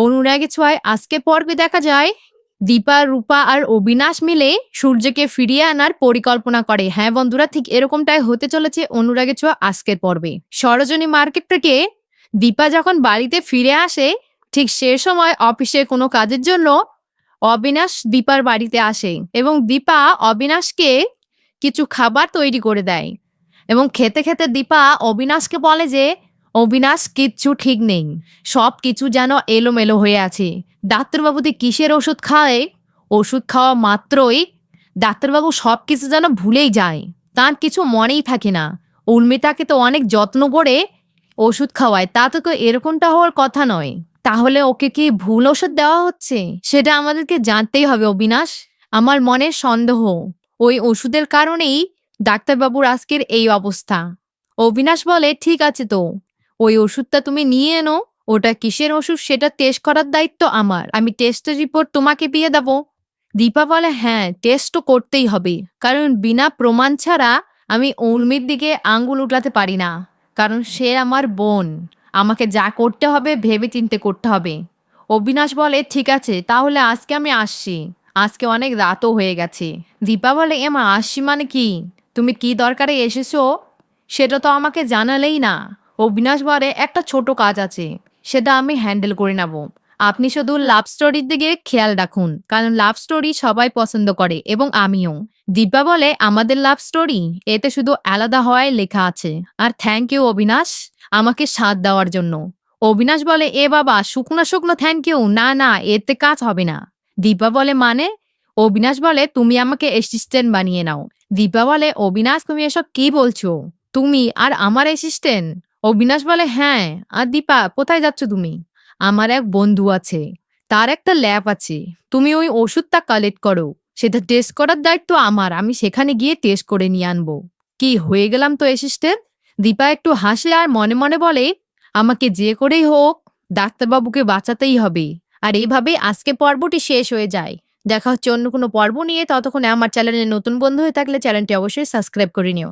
অনুরাগী ছোঁয়ায় আজকে পর্বে দেখা যায় দীপা, রূপা আর অবিনাশ মিলে সূর্যকে ফিরিয়ে আনার পরিকল্পনা করে। হ্যাঁ বন্ধুরা, ঠিক এরকমটাই হতে চলেছে অনুরাগী ছোঁয়া আজকের পর্বে। সরোজিনী মার্কেট থেকে দীপা যখন বাড়িতে ফিরে আসে, ঠিক সে সময় অফিসে কোনো কাজের জন্য অবিনাশ দীপার বাড়িতে আসে এবং দীপা অবিনাশকে কিছু খাবার তৈরি করে দেয় এবং খেতে খেতে দীপা অবিনাশকে বলে যে অবিনাশ, কিচ্ছু ঠিক নেই, সব কিছু যেন এলোমেলো হয়ে আছে। ডাক্তারবাবুতে কিসের ওষুধ খায়, ওষুধ খাওয়া মাত্রই ডাক্তারবাবু সব কিছু যেন ভুলেই যায়, তার কিছু মনেই থাকে না। উর্মিতাকে তো অনেক যত্ন করে ওষুধ খাওয়ায়, তাতে তো এরকমটা হওয়ার কথা নয়। তাহলে ওকে কি ভুল ওষুধ দেওয়া হচ্ছে, সেটা আমাদেরকে জানতেই হবে অবিনাশ। আমার মনের সন্দেহ ওই ওষুধের কারণেই ডাক্তারবাবুর আজকের এই অবস্থা। অবিনাশ বলে, ঠিক আছে, তো ওই ওষুধটা তুমি নিয়ে এনো, ওটা কিসের ওষুধ সেটা টেস্ট করার দায়িত্ব আমার, আমি টেস্টের রিপোর্ট তোমাকে দিয়ে দেবো। দীপা বলে, হ্যাঁ টেস্ট তো করতেই হবে, কারণ বিনা প্রমাণ ছাড়া আমি উর্মির দিকে আঙ্গুল উঠাতে পারি না, কারণ সে আমার বোন, আমাকে যা করতে হবে ভেবে চিন্তে করতে হবে। অবিনাশ বলে, ঠিক আছে তাহলে আজকে আমি আসছি, আজকে অনেক রাতও হয়ে গেছে। দীপা বলে, এমা আসছি মানে কি, তুমি কি দরকারে এসেছো সেটা তো আমাকে জানালেই না। অবিনাশ বলে, একটা ছোট কাজ আছে, সেটা আমি হ্যান্ডেল করে নেব, আপনি শুধু লাভ স্টোরির দিকে খেয়াল রাখুন, কারণ লাভ স্টোরি সবাই পছন্দ করে এবং আমিও। দীপা বলে, আমাদের লাভ স্টোরি এতে শুধু আলাদা হওয়ায় লেখা আছে, আর থ্যাংক ইউ অবিনাশ আমাকে সাথ দেওয়ার জন্য। অবিনাশ বলে, এ বাবা, শুকনো শুকনো থ্যাংক ইউ, না না এতে কাজ হবে না। দীপা বলে, মানে? অবিনাশ বলে, তুমি আমাকে অ্যাসিস্ট্যান্ট বানিয়ে নাও। দীপা বলে, অবিনাশ তুমি এসব কি বলছো, তুমি আর আমার অ্যাসিস্ট্যান্ট? অবিনাশ বলে, হ্যাঁ। আর দীপা, কোথায় যাচ্ছ তুমি? আমার এক বন্ধু আছে, তার একটা ল্যাব আছে, তুমি ওই ওষুধটা কালেক্ট করো, সেটা টেস্ট করার দায়িত্ব আমার, আমি সেখানে গিয়ে টেস্ট করে নিয়ে আনবো। কি হয়ে গেলাম তো অ্যাসিস্ট্যান্ট? দীপা একটু হাসলে আর মনে মনে বলে, আমাকে যে করেই হোক ডাক্তারবাবুকে বাঁচাতেই হবে। আর এইভাবে আজকে পর্বটি শেষ হয়ে যায়। দেখা হচ্ছে অন্য কোনো পর্ব নিয়ে, ততক্ষণে আমার চ্যানেলে নতুন বন্ধু হয়ে থাকলে চ্যানেলটি অবশ্যই সাবস্ক্রাইব করে নিও।